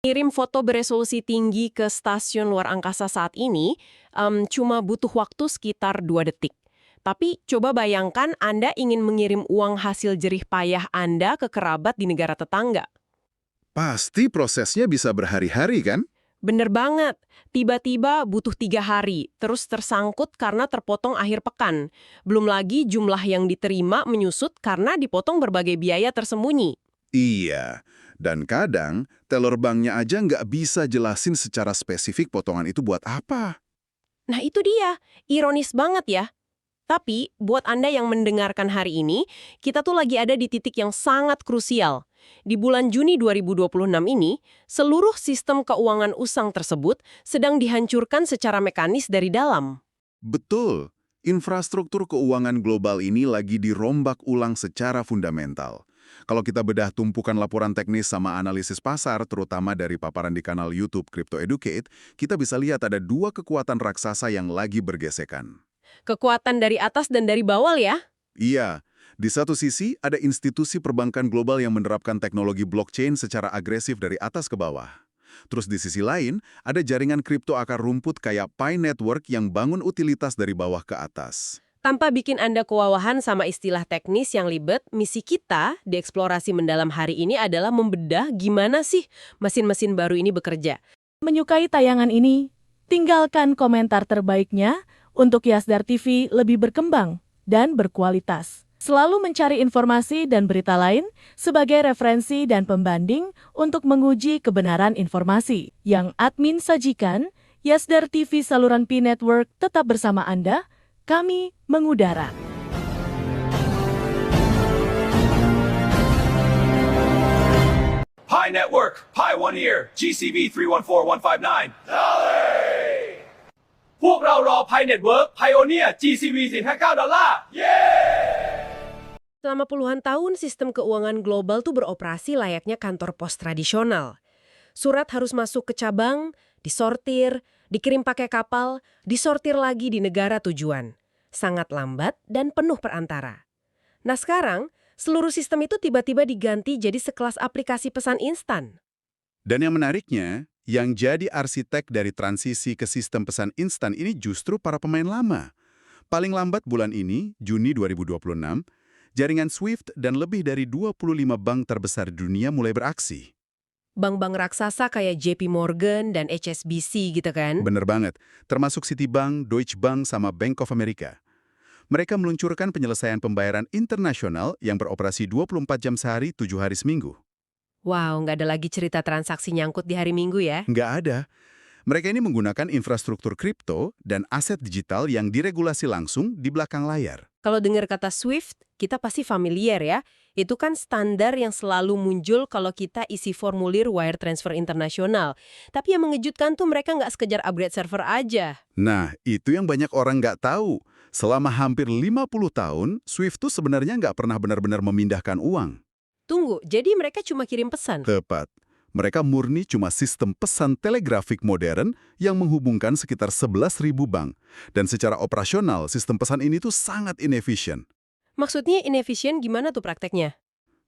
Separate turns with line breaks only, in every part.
Kirim foto beresolusi tinggi ke stasiun luar angkasa saat ini cuma butuh waktu sekitar 2 detik. Tapi coba bayangkan Anda ingin mengirim uang hasil jerih payah Anda ke kerabat di negara tetangga.
Pasti prosesnya bisa berhari-hari kan?
Bener banget, tiba-tiba butuh 3 hari, terus tersangkut karena terpotong akhir pekan. Belum lagi jumlah yang diterima menyusut karena dipotong berbagai biaya tersembunyi.
Iya, dan kadang teller banknya aja nggak bisa jelasin secara spesifik potongan itu buat apa.
Nah itu dia, ironis banget ya. Tapi, buat Anda yang mendengarkan hari ini, kita tuh lagi ada di titik yang sangat krusial. Di bulan Juni 2026 ini, seluruh sistem keuangan usang tersebut sedang dihancurkan secara mekanis dari dalam.
Betul, infrastruktur keuangan global ini lagi dirombak ulang secara fundamental. Kalau kita bedah tumpukan laporan teknis sama analisis pasar, terutama dari paparan di kanal YouTube Crypto Educate, kita bisa lihat ada dua kekuatan raksasa yang lagi bergesekan.
Kekuatan dari atas dan dari bawah ya.
Iya, di satu sisi ada institusi perbankan global yang menerapkan teknologi blockchain secara agresif dari atas ke bawah. Terus di sisi lain, ada jaringan kripto akar rumput kayak Pi Network yang bangun utilitas dari bawah ke atas.
Tanpa bikin Anda kewawahan sama istilah teknis yang ribet, misi kita di eksplorasi mendalam hari ini adalah membedah gimana sih mesin-mesin baru ini bekerja.
Menyukai tayangan ini? Tinggalkan komentar terbaiknya untuk Yasdar TV lebih berkembang dan berkualitas. Selalu mencari informasi dan berita lain sebagai referensi dan pembanding untuk menguji kebenaran informasi. Yang admin sajikan, Yasdar TV saluran Pi Network tetap bersama Anda, kami mengudara.
Pi Network, Pi 1 Year, GCV 314159.พวกเรารอ Pi Network Pioneer GCV 459 $.
Selama puluhan tahun, sistem keuangan global tuh beroperasi layaknya kantor pos tradisional. Surat harus masuk ke cabang, disortir, dikirim pakai kapal, disortir lagi di negara tujuan. Sangat lambat dan penuh perantara. Nah sekarang, seluruh sistem itu tiba-tiba diganti jadi sekelas aplikasi pesan instan.
Dan yang menariknya, yang jadi arsitek dari transisi ke sistem pesan instan ini justru para pemain lama. Paling lambat bulan ini, Juni 2026, jaringan SWIFT dan lebih dari 25 bank terbesar di dunia mulai beraksi.
Bank-bank raksasa kayak JP Morgan dan HSBC gitu kan?
Bener banget, termasuk Citibank, Deutsche Bank, sama Bank of America. Mereka meluncurkan penyelesaian pembayaran internasional yang beroperasi 24 jam sehari, 7 hari seminggu.
Wow, nggak ada lagi cerita transaksi nyangkut di hari Minggu ya?
Nggak ada. Mereka ini menggunakan infrastruktur kripto dan aset digital yang diregulasi langsung di belakang layar.
Kalau dengar kata SWIFT, kita pasti familiar ya. Itu kan standar yang selalu muncul kalau kita isi formulir wire transfer internasional. Tapi yang mengejutkan tuh mereka nggak sekedar upgrade server aja.
Nah, itu yang banyak orang nggak tahu. Selama hampir 50 tahun, SWIFT tuh sebenarnya nggak pernah benar-benar memindahkan uang.
Tunggu, jadi mereka cuma kirim pesan?
Tepat. Mereka murni cuma sistem pesan telegrafik modern yang menghubungkan sekitar 11.000 bank. Dan secara operasional, sistem pesan ini tuh sangat inefisien.
Maksudnya inefisien gimana tuh prakteknya?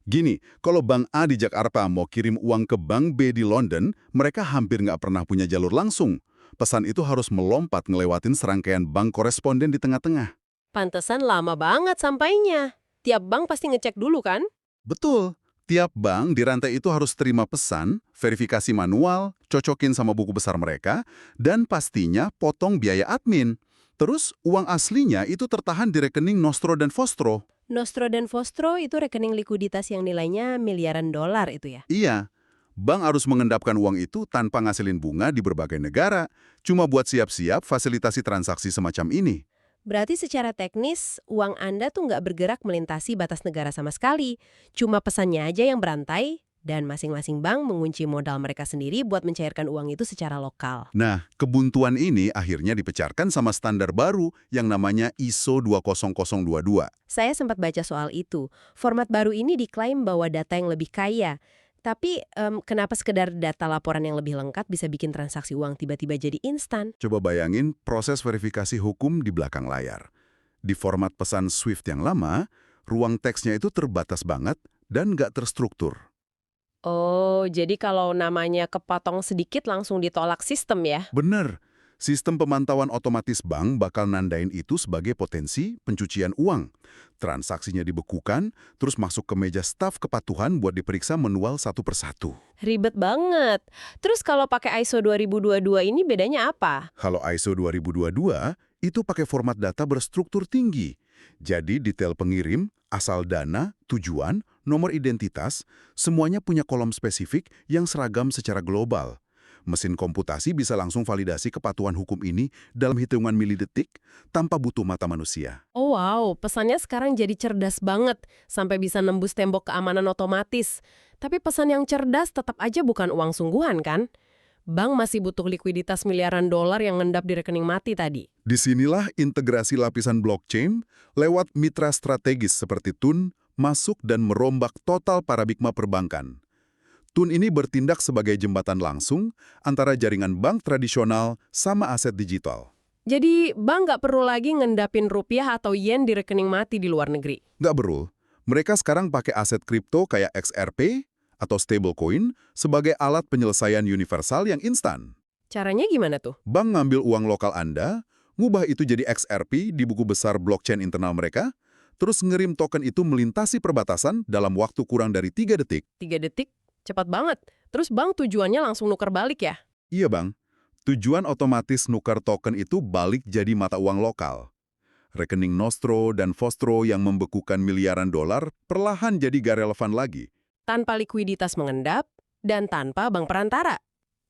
Gini, kalau Bank A di Jakarta mau kirim uang ke Bank B di London, mereka hampir nggak pernah punya jalur langsung. Pesan itu harus melompat ngelewatin serangkaian bank koresponden di tengah-tengah.
Pantesan lama banget sampainya. Tiap bank pasti ngecek dulu kan?
Betul. Tiap bank di rantai itu harus terima pesan, verifikasi manual, cocokin sama buku besar mereka, dan pastinya potong biaya admin. Terus, uang aslinya itu tertahan di rekening Nostro dan Vostro.
Nostro dan Vostro itu rekening likuiditas yang nilainya miliaran dolar itu ya?
Iya, bank harus mengendapkan uang itu tanpa ngasilin bunga di berbagai negara, cuma buat siap-siap fasilitasi transaksi semacam ini.
Berarti secara teknis, uang Anda tuh nggak bergerak melintasi batas negara sama sekali. Cuma pesannya aja yang berantai, dan masing-masing bank mengunci modal mereka sendiri buat mencairkan uang itu secara lokal.
Nah, kebuntuan ini akhirnya dipecahkan sama standar baru yang namanya ISO 20022.
Saya sempat baca soal itu. Format baru ini diklaim bawa data yang lebih kaya. Tapi kenapa sekedar data laporan yang lebih lengkap bisa bikin transaksi uang tiba-tiba jadi instan?
Coba bayangin proses verifikasi hukum di belakang layar. Di format pesan SWIFT yang lama, ruang teksnya itu terbatas banget dan nggak terstruktur.
Oh, jadi kalau namanya kepotong sedikit langsung ditolak sistem ya?
Bener, sistem pemantauan otomatis bank bakal nandain itu sebagai potensi pencucian uang. Transaksinya dibekukan, terus masuk ke meja staf kepatuhan buat diperiksa manual satu persatu.
Ribet banget. Terus kalau pakai ISO 2022 ini bedanya apa?
Kalau ISO 2022, itu pakai format data berstruktur tinggi. Jadi detail pengirim, asal dana, tujuan, nomor identitas, semuanya punya kolom spesifik yang seragam secara global. Mesin komputasi bisa langsung validasi kepatuhan hukum ini dalam hitungan milidetik tanpa butuh mata manusia.
Oh wow, pesannya sekarang jadi cerdas banget, sampai bisa nembus tembok keamanan otomatis. Tapi pesan yang cerdas tetap aja bukan uang sungguhan kan? Bank masih butuh likuiditas miliaran dolar yang ngendap di rekening mati tadi.
Disinilah integrasi lapisan blockchain lewat mitra strategis seperti TUN masuk dan merombak total paradigma perbankan. TUN ini bertindak sebagai jembatan langsung antara jaringan bank tradisional sama aset digital.
Jadi bank nggak perlu lagi ngendapin rupiah atau yen di rekening mati di luar negeri.
Nggak perlu. Mereka sekarang pakai aset kripto kayak XRP atau stablecoin sebagai alat penyelesaian universal yang instan.
Caranya gimana tuh?
Bank ngambil uang lokal Anda, ngubah itu jadi XRP di buku besar blockchain internal mereka, terus ngirim token itu melintasi perbatasan dalam waktu kurang dari 3 detik.
3 detik? Cepat banget. Terus bank tujuannya langsung nuker balik ya?
Iya Bang, tujuan otomatis nukar token itu balik jadi mata uang lokal. Rekening Nostro dan Vostro yang membekukan miliaran dolar perlahan jadi gak relevan lagi.
Tanpa likuiditas mengendap, dan tanpa bank perantara.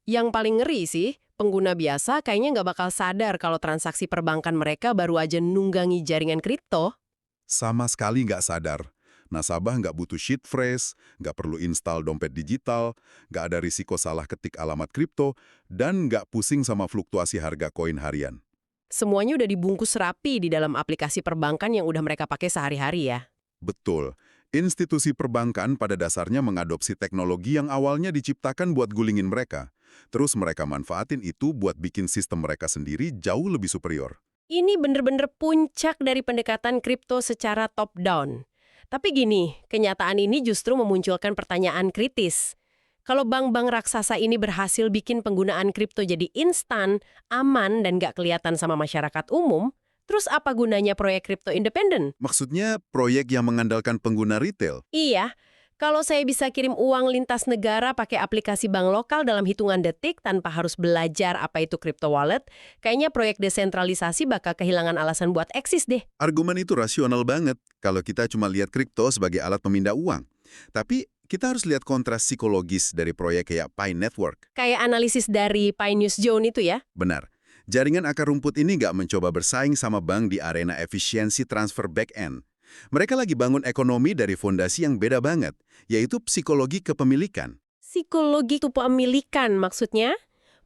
Yang paling ngeri sih, pengguna biasa kayaknya nggak bakal sadar kalau transaksi perbankan mereka baru aja nunggangi jaringan kripto.
Sama sekali nggak sadar. Nasabah nggak butuh sheet phrase, nggak perlu install dompet digital, nggak ada risiko salah ketik alamat kripto, dan nggak pusing sama fluktuasi harga koin harian.
Semuanya udah dibungkus rapi di dalam aplikasi perbankan yang udah mereka pakai sehari-hari ya.
Betul. Institusi perbankan pada dasarnya mengadopsi teknologi yang awalnya diciptakan buat gulingin mereka. Terus mereka manfaatin itu buat bikin sistem mereka sendiri jauh lebih superior.
Ini bener-bener puncak dari pendekatan kripto secara top-down. Tapi gini, kenyataan ini justru memunculkan pertanyaan kritis. Kalau bank-bank raksasa ini berhasil bikin penggunaan kripto jadi instan, aman, dan nggak kelihatan sama masyarakat umum, terus apa gunanya proyek kripto independen?
Maksudnya proyek yang mengandalkan pengguna retail.
Iya, kalau saya bisa kirim uang lintas negara pakai aplikasi bank lokal dalam hitungan detik tanpa harus belajar apa itu crypto wallet, kayaknya proyek desentralisasi bakal kehilangan alasan buat eksis deh.
Argumen itu rasional banget kalau kita cuma lihat kripto sebagai alat pemindah uang. Tapi kita harus lihat kontras psikologis dari proyek kayak Pi Network.
Kayak analisis dari Pi News Zone itu ya.
Benar. Jaringan akar rumput ini nggak mencoba bersaing sama bank di arena efisiensi transfer back-end. Mereka lagi bangun ekonomi dari fondasi yang beda banget, yaitu psikologi kepemilikan.
Psikologi kepemilikan maksudnya?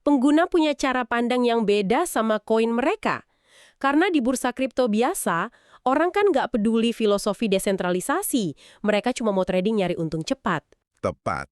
Pengguna punya cara pandang yang beda sama koin mereka. Karena di bursa kripto biasa, orang kan nggak peduli filosofi desentralisasi. Mereka cuma mau trading nyari untung cepat.
Tepat.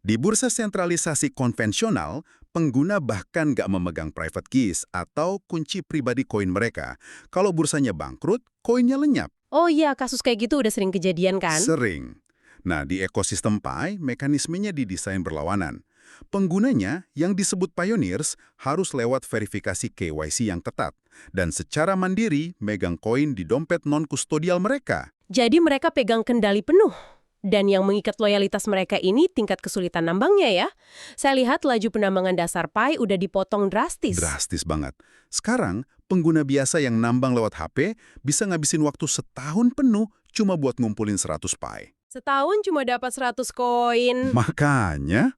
Di bursa sentralisasi konvensional, pengguna bahkan nggak memegang private keys atau kunci pribadi koin mereka. Kalau bursanya bangkrut, koinnya lenyap.
Oh iya, kasus kayak gitu udah sering kejadian kan?
Sering. Nah, di ekosistem Pi, mekanismenya didesain berlawanan. Penggunanya, yang disebut pioneers, harus lewat verifikasi KYC yang ketat. Dan secara mandiri, megang koin di dompet non-kustodial mereka.
Jadi mereka pegang kendali penuh. Dan yang mengikat loyalitas mereka ini tingkat kesulitan nambangnya ya. Saya lihat laju penambangan dasar Pi udah dipotong drastis.
Drastis banget. Sekarang, pengguna biasa yang nambang lewat HP bisa ngabisin waktu setahun penuh cuma buat ngumpulin 100 Pi.
Setahun cuma dapat 100 koin.
Makanya,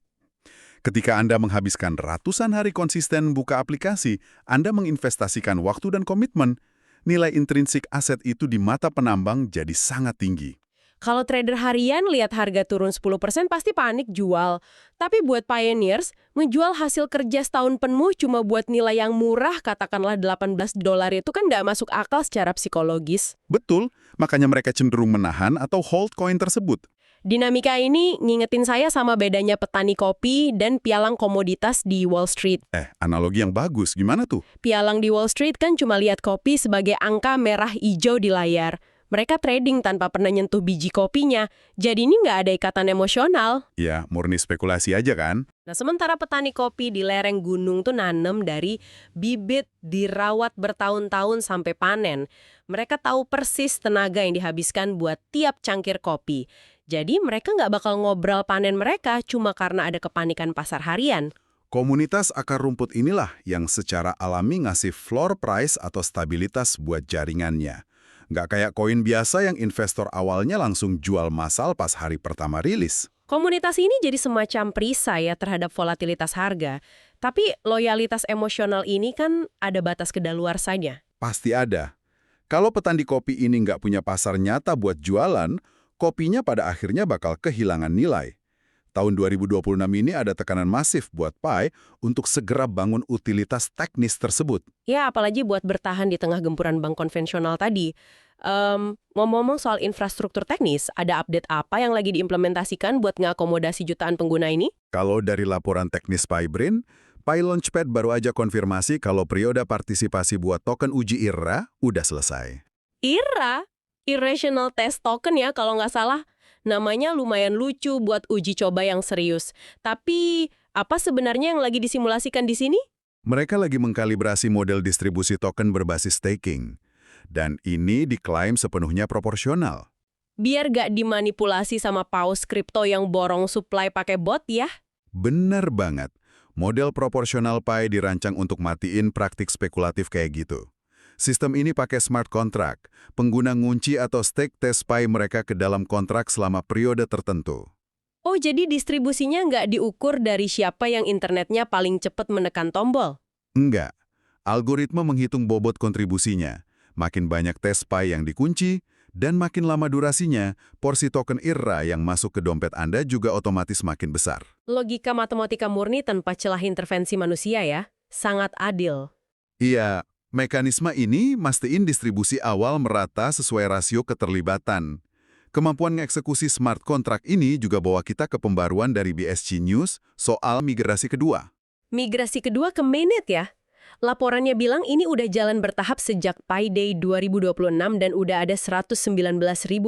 ketika Anda menghabiskan ratusan hari konsisten buka aplikasi, Anda menginvestasikan waktu dan komitmen. Nilai intrinsik aset itu di mata penambang jadi sangat tinggi.
Kalau trader harian lihat harga turun 10% pasti panik jual. Tapi buat pioneers, menjual hasil kerja setahun penuh cuma buat nilai yang murah, katakanlah $18 itu kan nggak masuk akal secara psikologis.
Betul, makanya mereka cenderung menahan atau hold koin tersebut.
Dinamika ini ngingetin saya sama bedanya petani kopi dan pialang komoditas di Wall Street.
Analogi yang bagus, gimana tuh?
Pialang di Wall Street kan cuma lihat kopi sebagai angka merah hijau di layar. Mereka trading tanpa pernah nyentuh biji kopinya, jadi ini nggak ada ikatan emosional.
Ya, murni spekulasi aja kan?
Nah, sementara petani kopi di lereng gunung tuh nanem dari bibit, dirawat bertahun-tahun sampai panen. Mereka tahu persis tenaga yang dihabiskan buat tiap cangkir kopi. Jadi mereka nggak bakal ngobrol panen mereka cuma karena ada kepanikan pasar harian.
Komunitas akar rumput inilah yang secara alami ngasih floor price atau stabilitas buat jaringannya. Nggak kayak koin biasa yang investor awalnya langsung jual massal pas hari pertama rilis.
Komunitas ini jadi semacam perisai ya terhadap volatilitas harga. Tapi loyalitas emosional ini kan ada batas kedaluarsanya.
Pasti ada. Kalau petani kopi ini nggak punya pasar nyata buat jualan, kopinya pada akhirnya bakal kehilangan nilai. Tahun 2026 ini ada tekanan masif buat PAI untuk segera bangun utilitas teknis tersebut.
Ya, apalagi buat bertahan di tengah gempuran bank konvensional tadi. Ngomong-ngomong soal infrastruktur teknis, ada update apa yang lagi diimplementasikan buat ngakomodasi jutaan pengguna ini?
Kalau dari laporan teknis PAI Brin, PAI Launchpad baru aja konfirmasi kalau periode partisipasi buat token uji IRA udah selesai.
IRA? Irrational Test Token ya kalau nggak salah. Namanya lumayan lucu buat uji coba yang serius. Tapi, apa sebenarnya yang lagi disimulasikan di sini?
Mereka lagi mengkalibrasi model distribusi token berbasis staking. Dan ini diklaim sepenuhnya proporsional.
Biar gak dimanipulasi sama paus kripto yang borong supply pakai bot ya?
Bener banget. Model proporsional PAI dirancang untuk matiin praktik spekulatif kayak gitu. Sistem ini pakai smart contract. Pengguna ngunci atau stake tes PAI mereka ke dalam kontrak selama periode tertentu.
Oh, jadi distribusinya nggak diukur dari siapa yang internetnya paling cepat menekan tombol?
Enggak. Algoritma menghitung bobot kontribusinya. Makin banyak tes PAI yang dikunci, dan makin lama durasinya, porsi token IRA yang masuk ke dompet Anda juga otomatis makin besar.
Logika matematika murni tanpa celah intervensi manusia ya? Sangat adil.
Iya. Mekanisme ini mastiin distribusi awal merata sesuai rasio keterlibatan. Kemampuan mengeksekusi smart contract ini juga bawa kita ke pembaruan dari BSC News soal migrasi kedua.
Migrasi kedua ke mainnet ya? Laporannya bilang ini udah jalan bertahap sejak Pi Day 2026 dan udah ada 119.000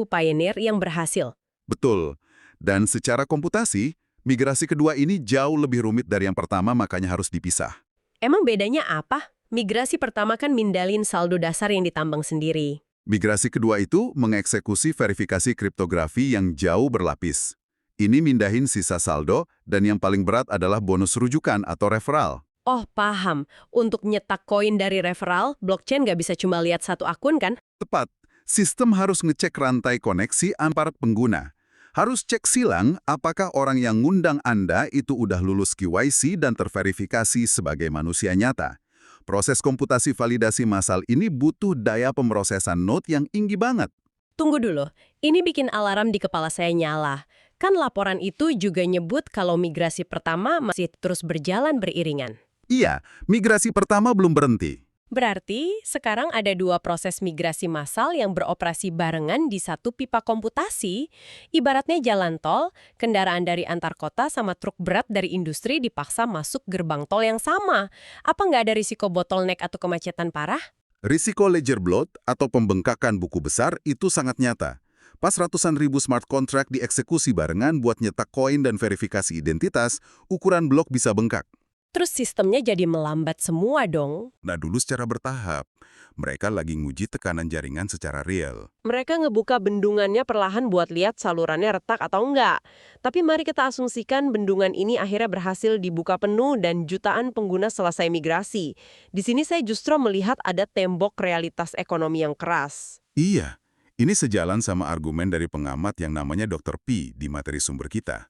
pioneer yang berhasil.
Betul. Dan secara komputasi, migrasi kedua ini jauh lebih rumit dari yang pertama makanya harus dipisah.
Emang bedanya apa? Migrasi pertama kan mindalin saldo dasar yang ditambang sendiri.
Migrasi kedua itu mengeksekusi verifikasi kriptografi yang jauh berlapis. Ini mindahin sisa saldo, dan yang paling berat adalah bonus rujukan atau referral.
Oh, paham. Untuk nyetak koin dari referral, blockchain nggak bisa cuma lihat satu akun kan?
Tepat, sistem harus ngecek rantai koneksi antar pengguna. Harus cek silang apakah orang yang ngundang Anda itu udah lulus KYC dan terverifikasi sebagai manusia nyata. Proses komputasi validasi massal ini butuh daya pemrosesan node yang tinggi banget.
Tunggu dulu, ini bikin alarm di kepala saya nyala. Kan laporan itu juga nyebut kalau migrasi pertama masih terus berjalan beriringan.
Iya, migrasi pertama belum berhenti.
Berarti sekarang ada dua proses migrasi massal yang beroperasi barengan di satu pipa komputasi. Ibaratnya jalan tol, kendaraan dari antar kota sama truk berat dari industri dipaksa masuk gerbang tol yang sama. Apa nggak ada risiko bottleneck atau kemacetan parah?
Risiko ledger bloat atau pembengkakan buku besar itu sangat nyata. Pas ratusan ribu smart contract dieksekusi barengan buat nyetak koin dan verifikasi identitas, ukuran blok bisa bengkak.
Terus sistemnya jadi melambat semua dong.
Nah, dulu secara bertahap. Mereka lagi nguji tekanan jaringan secara real.
Mereka ngebuka bendungannya perlahan buat lihat salurannya retak atau enggak. Tapi mari kita asumsikan bendungan ini akhirnya berhasil dibuka penuh dan jutaan pengguna selesai migrasi. Di sini saya justru melihat ada tembok realitas ekonomi yang keras.
Iya, ini sejalan sama argumen dari pengamat yang namanya Dr. P di materi sumber kita.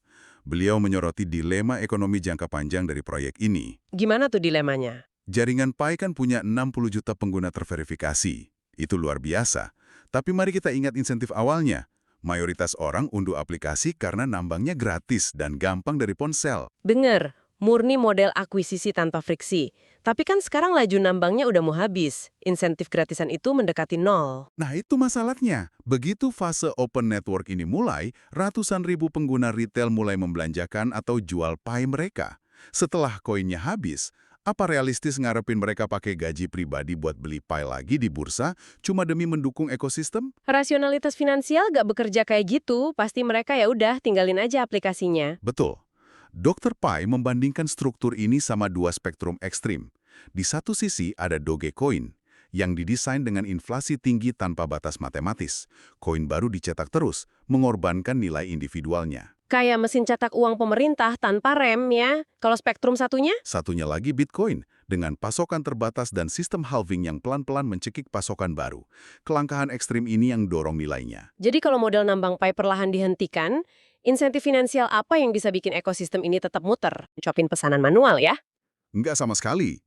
Beliau menyoroti dilema ekonomi jangka panjang dari proyek ini.
Gimana tuh dilemanya?
Jaringan PAI kan punya 60 juta pengguna terverifikasi. Itu luar biasa. Tapi mari kita ingat insentif awalnya. Mayoritas orang unduh aplikasi karena nambangnya gratis dan gampang dari ponsel.
Bener, murni model akuisisi tanpa friksi. Tapi kan sekarang laju nambangnya udah mau habis. Insentif gratisan itu mendekati nol.
Nah, itu masalahnya. Begitu fase open network ini mulai, ratusan ribu pengguna retail mulai membelanjakan atau jual PAI mereka. Setelah koinnya habis, Apa realistis ngarepin mereka pakai gaji pribadi buat beli Pi lagi di bursa cuma demi mendukung ekosistem?
Rasionalitas finansial gak bekerja kayak gitu, pasti mereka ya udah tinggalin aja aplikasinya.
Betul. Dr. Pi membandingkan struktur ini sama dua spektrum ekstrim. Di satu sisi ada Dogecoin, yang didesain dengan inflasi tinggi tanpa batas matematis. Koin baru dicetak terus, mengorbankan nilai individualnya.
Kayak mesin cetak uang pemerintah tanpa rem ya. Kalau spektrum satunya?
Satunya lagi Bitcoin, dengan pasokan terbatas dan sistem halving yang pelan-pelan mencekik pasokan baru. Kelangkaan ekstrim ini yang dorong nilainya.
Jadi kalau model nambang Pi perlahan dihentikan, insentif finansial apa yang bisa bikin ekosistem ini tetap muter? Copin pesanan manual ya?
Nggak sama sekali.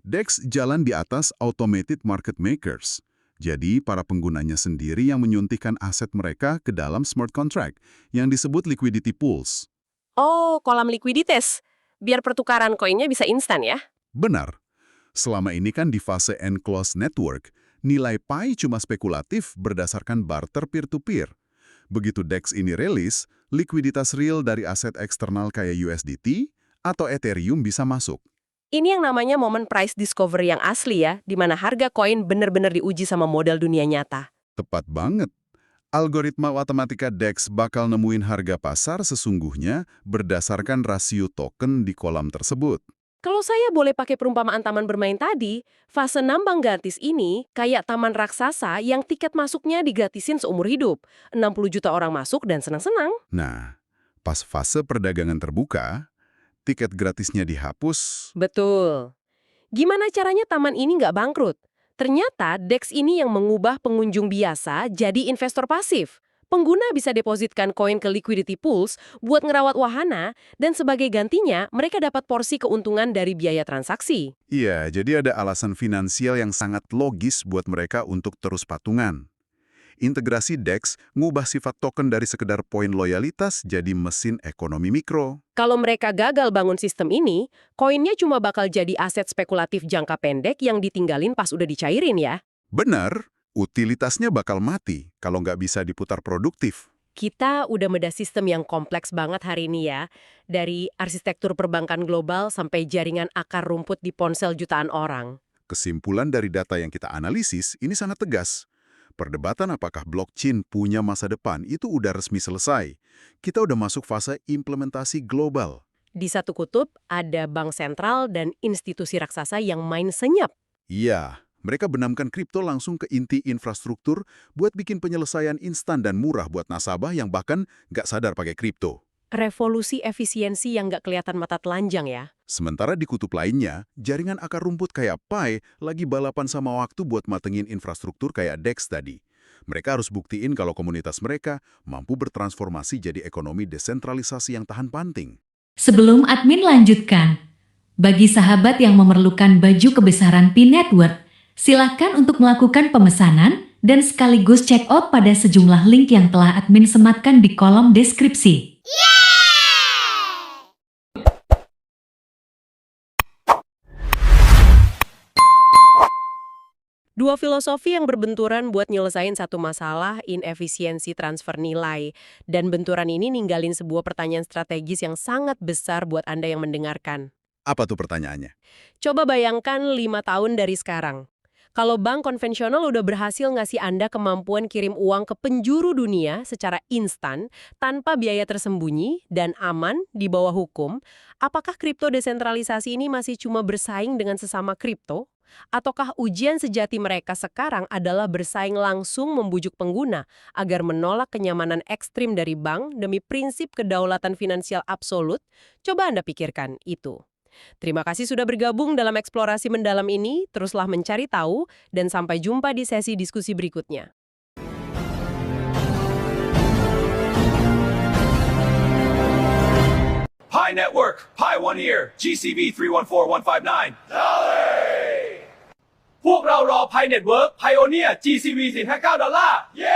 DEX jalan di atas automated market makers. Jadi, para penggunanya sendiri yang menyuntikkan aset mereka ke dalam smart contract yang disebut liquidity pools.
Oh, kolam likuiditas. Biar pertukaran koinnya bisa instan ya?
Benar. Selama ini kan di fase enclosed network, nilai Pi cuma spekulatif berdasarkan barter peer-to-peer. Begitu DEX ini rilis, likuiditas real dari aset eksternal kayak USDT atau Ethereum bisa masuk.
Ini yang namanya momen price discovery yang asli ya, di mana harga koin benar-benar diuji sama model dunia nyata.
Tepat banget. Algoritma matematika DEX bakal nemuin harga pasar sesungguhnya berdasarkan rasio token di kolam tersebut.
Kalau saya boleh pakai perumpamaan taman bermain tadi, fase nambang gratis ini kayak taman raksasa yang tiket masuknya digratisin seumur hidup. 60 juta orang masuk dan senang-senang.
Nah, pas fase perdagangan terbuka, tiket gratisnya dihapus.
Betul. Gimana caranya taman ini nggak bangkrut? Ternyata DEX ini yang mengubah pengunjung biasa jadi investor pasif. Pengguna bisa depositkan koin ke liquidity pools buat ngerawat wahana, dan sebagai gantinya mereka dapat porsi keuntungan dari biaya transaksi.
Iya, jadi ada alasan finansial yang sangat logis buat mereka untuk terus patungan. Integrasi DEX ngubah sifat token dari sekedar poin loyalitas jadi mesin ekonomi mikro.
Kalau mereka gagal bangun sistem ini, koinnya cuma bakal jadi aset spekulatif jangka pendek yang ditinggalin pas udah dicairin ya.
Benar, utilitasnya bakal mati kalau nggak bisa diputar produktif.
Kita udah bedah sistem yang kompleks banget hari ini ya. Dari arsitektur perbankan global sampai jaringan akar rumput di ponsel jutaan orang.
Kesimpulan dari data yang kita analisis ini sangat tegas. Perdebatan apakah blockchain punya masa depan itu udah resmi selesai. Kita udah masuk fase implementasi global.
Di satu kutub ada bank sentral dan institusi raksasa yang main senyap.
Iya, mereka benamkan kripto langsung ke inti infrastruktur buat bikin penyelesaian instan dan murah buat nasabah yang bahkan nggak sadar pakai kripto.
Revolusi efisiensi yang nggak kelihatan mata telanjang ya.
Sementara di kutub lainnya, jaringan akar rumput kayak Pi lagi balapan sama waktu buat matengin infrastruktur kayak DEX tadi. Mereka harus buktiin kalau komunitas mereka mampu bertransformasi jadi ekonomi desentralisasi yang tahan banting.
Sebelum admin lanjutkan, bagi sahabat yang memerlukan baju kebesaran Pi Network, silakan untuk melakukan pemesanan dan sekaligus check out pada sejumlah link yang telah admin sematkan di kolom deskripsi.
Dua filosofi yang berbenturan buat nyelesain satu masalah, inefisiensi transfer nilai. Dan benturan ini ninggalin sebuah pertanyaan strategis yang sangat besar buat Anda yang mendengarkan.
Apa tuh pertanyaannya?
Coba bayangkan 5 tahun dari sekarang. Kalau bank konvensional udah berhasil ngasih Anda kemampuan kirim uang ke penjuru dunia secara instan, tanpa biaya tersembunyi, dan aman di bawah hukum, apakah kripto desentralisasi ini masih cuma bersaing dengan sesama kripto? Ataukah ujian sejati mereka sekarang adalah bersaing langsung membujuk pengguna agar menolak kenyamanan ekstrim dari bank demi prinsip kedaulatan finansial absolut? Coba Anda pikirkan itu. Terima kasih sudah bergabung dalam eksplorasi mendalam ini, teruslah mencari tahu, dan sampai jumpa di sesi diskusi berikutnya.
Pi Network, Pi One Ear, GCV 314159.พวกเรารอ Pi Network Pioneer GCV $459 เย้